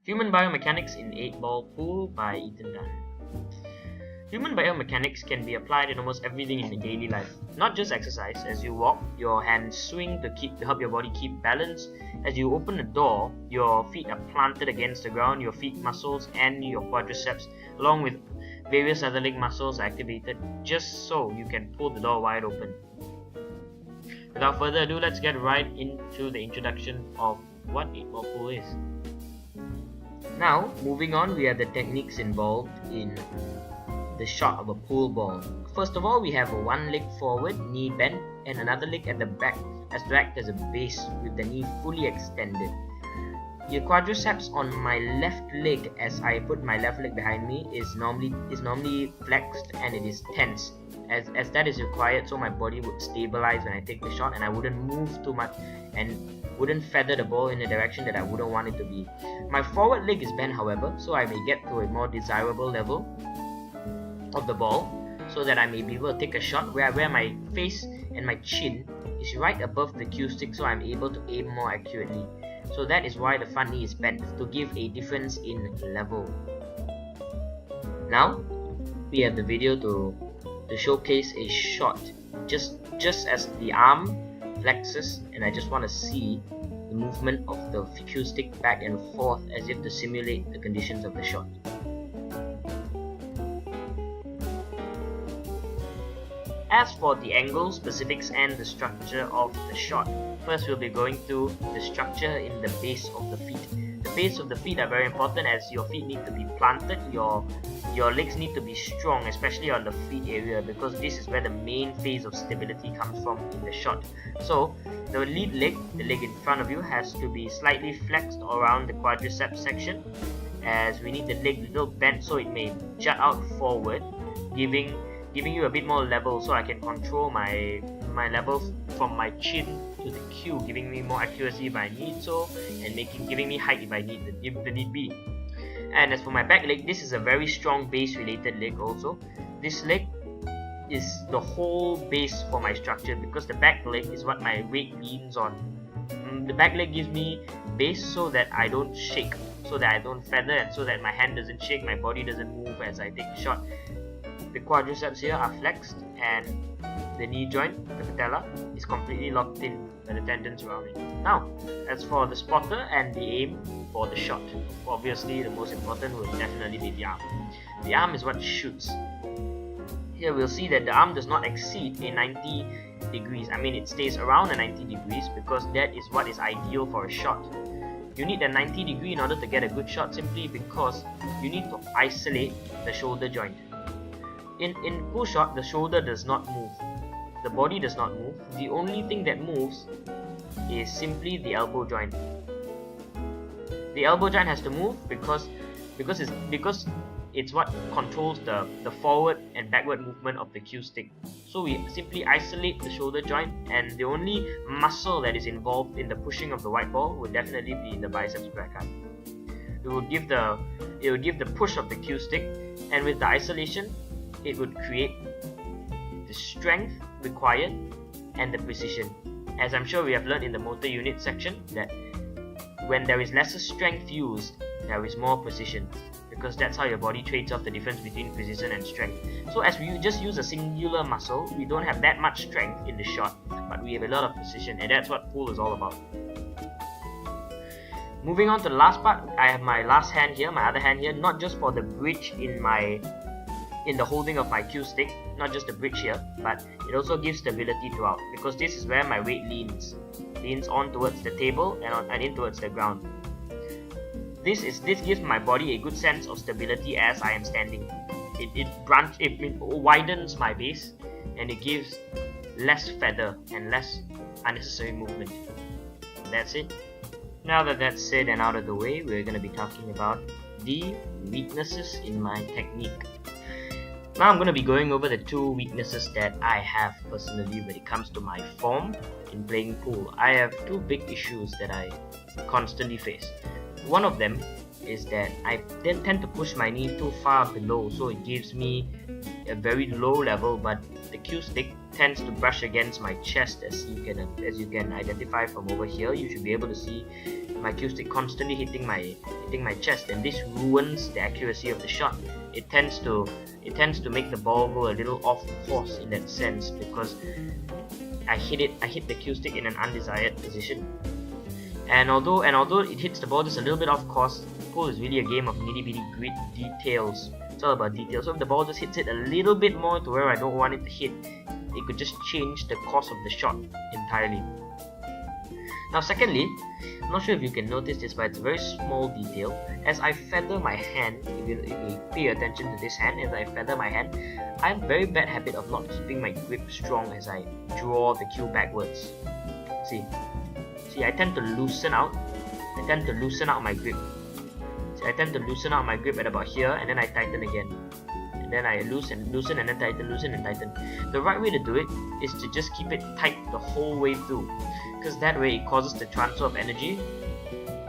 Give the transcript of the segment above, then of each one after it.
Human Biomechanics in 8-Ball Pool by Ethan Dunn. Human biomechanics can be applied in almost everything in daily life. Not just exercise. As you walk, your hands swing to help your body keep balance. As you open the door, your feet are planted against the ground. Your feet muscles and your quadriceps, along with various other leg muscles, are activated just so you can pull the door wide open. Without further ado, let's get right into the introduction of what 8-Ball Pool is. Now, moving on, we have the techniques involved in the shot of a pool ball. First of all, we have one leg forward, knee bent, and another leg at the back as to act as a base with the knee fully extended. The quadriceps on my left leg, as I put my left leg behind me, is normally flexed and it is tense. As that is required, so my body would stabilize when I take the shot and I wouldn't move too much and wouldn't feather the ball in a direction that I wouldn't want it to be. My forward leg is bent, however, so I may get to a more desirable level of the ball, so that I may be able to take a shot where my face and my chin is right above the cue stick, so I'm able to aim more accurately. So that is why the front knee is bent, to give a difference in level. Now we have the video to showcase a shot just as the arm flexes, and I just want to see the movement of the cue stick back and forth as if to simulate the conditions of the shot. As for the angle, specifics, and the structure of the shot, first we'll be going through the structure in the base of the feet. The base of the feet are very important, as your feet need to be planted, your legs need to be strong, especially on the feet area, because this is where the main phase of stability comes from in the shot. So the lead leg, the leg in front of you, has to be slightly flexed around the quadriceps section, as we need the leg a little bent so it may jut out forward, giving you a bit more level, so I can control my levels from my chin to the cue, giving me more accuracy if I need so, and giving me height if the need be. And as for my back leg, this is a very strong base related leg also. This leg is the whole base for my structure, because the back leg is what my weight leans on. The back leg gives me base so that I don't shake, so that I don't feather, and so that my hand doesn't shake, my body doesn't move as I take the shot. The quadriceps here are flexed, and the knee joint, the patella, is completely locked in by the tendons around it. Now, as for the spotter and the aim for the shot, obviously the most important will definitely be the arm. The arm is what shoots. Here we'll see that the arm does not exceed a 90 degrees. I mean, it stays around a 90 degrees because that is what is ideal for a shot. You need a 90 degree in order to get a good shot, simply because you need to isolate the shoulder joint. In pull shot, the shoulder does not move, the body does not move. The only thing that moves is simply the elbow joint. The elbow joint has to move because it's what controls the forward and backward movement of the cue stick. So we simply isolate the shoulder joint, and the only muscle that is involved in the pushing of the white ball would definitely be the biceps brachii. It would give the push of the cue stick, and with the isolation, it would create the strength required and the precision. As I'm sure we have learned in the motor unit section, that when there is lesser strength used, there is more precision, because that's how your body trades off the difference between precision and strength. So as we just use a singular muscle, we don't have that much strength in the shot, but we have a lot of precision, and that's what pool is all about. Moving on to the last part, I have my last hand here, my other hand here, not just for the bridge in the holding of my cue stick, not just the bridge here, but it also gives stability throughout, because this is where my weight leans on towards the table and in towards the ground. This gives my body a good sense of stability as I am standing. It widens my base, and it gives less feather and less unnecessary movement. That's it. Now that that's said and out of the way, we're going to be talking about the weaknesses in my technique. Now I'm going to be going over the two weaknesses that I have personally when it comes to my form in playing pool. I have two big issues that I constantly face. One of them is that I then tend to push my knee too far below, so it gives me a very low level, but the cue stick tends to brush against my chest, as you can identify from over here. You should be able to see my cue stick constantly hitting my chest, and this ruins the accuracy of the shot. It tends to make the ball go a little off course in that sense, because I hit the cue stick in an undesired position. And although it hits the ball just a little bit off course, pool is really a game of nitty bitty grit details. It's all about details. So if the ball just hits it a little bit more to where I don't want it to hit, it could just change the course of the shot entirely. Now secondly, I'm not sure if you can notice this, but it's a very small detail. As I feather my hand, if you pay attention to this hand, as I feather my hand, I have a very bad habit of not keeping my grip strong as I draw the cue backwards. See, I tend to loosen out my grip. See, I tend to loosen out my grip at about here, and then I tighten again. And then I loosen, and then tighten, loosen and tighten. The right way to do it is to just keep it tight the whole way through, because that way it causes the transfer of energy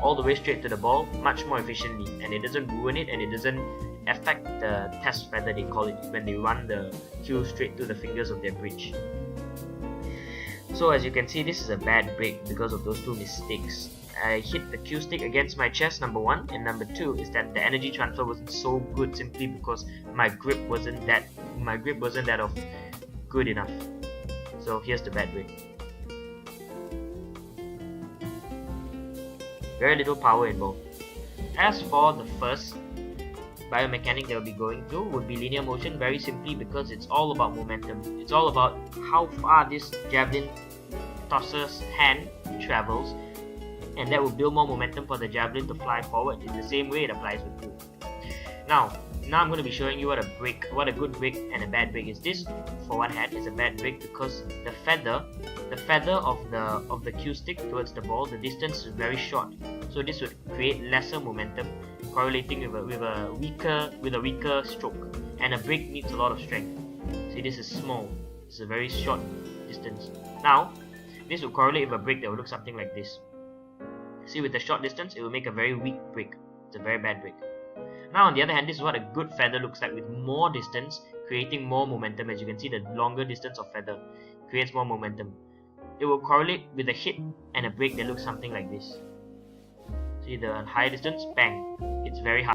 all the way straight to the ball much more efficiently, and it doesn't ruin it, and it doesn't affect the test feather, they call it, when they run the cue straight through the fingers of their bridge. So as you can see, this is a bad break because of those two mistakes. I hit the cue stick against my chest, number one, and number two is that the energy transfer wasn't so good simply because my grip wasn't that of good enough. So here's the bad break. Very little power involved. As for the first biomechanic that we'll be going through would be linear motion, very simply because it's all about momentum. It's all about how far this javelin tosser's hand travels, and that will build more momentum for the javelin to fly forward in the same way it applies with pool. Now I'm going to be showing you what a good break and a bad break is. This, for one hand, is a bad break because the feather of the cue stick towards the ball, the distance is very short, so this would create lesser momentum, correlating with a weaker stroke, and a break needs a lot of strength. See, this is small, it's a very short distance. Now this will correlate with a break that will look something like this. See, with the short distance, it will make a very weak break. It's a very bad break. Now on the other hand, this is what a good feather looks like, with more distance creating more momentum. As you can see, the longer distance of feather creates more momentum. It will correlate with a hit and a break that looks something like this. See, the higher distance, bang, it's very high.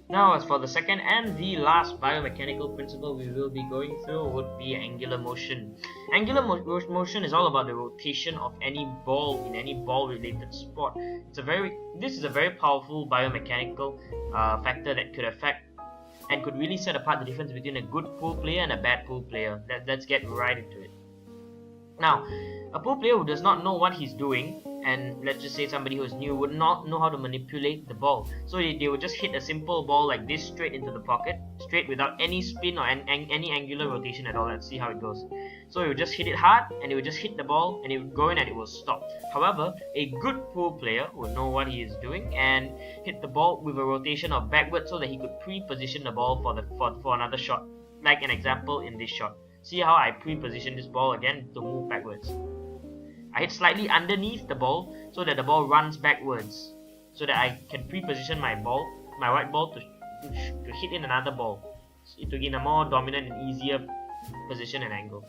Now as for the second and the last biomechanical principle we will be going through would be angular motion. Angular motion is all about the rotation of any ball in any ball related sport. This is a very powerful biomechanical factor that could affect and could really set apart the difference between a good pool player and a bad pool player. Let's get right into it. Now, a pool player who does not know what he's doing, and let's just say somebody who's new, would not know how to manipulate the ball. So they would just hit a simple ball like this straight into the pocket, straight without any spin or any angular rotation at all. Let's see how it goes. So he would just hit it hard, and he would just hit the ball, and it would go in and it will stop. However, a good pool player would know what he is doing and hit the ball with a rotation of backward so that he could pre-position the ball for another shot. Like an example in this shot. See how I pre-position this ball again to move backwards. I hit slightly underneath the ball so that the ball runs backwards, so that I can pre-position my white ball to hit in another ball, to get a more dominant and easier position and angle.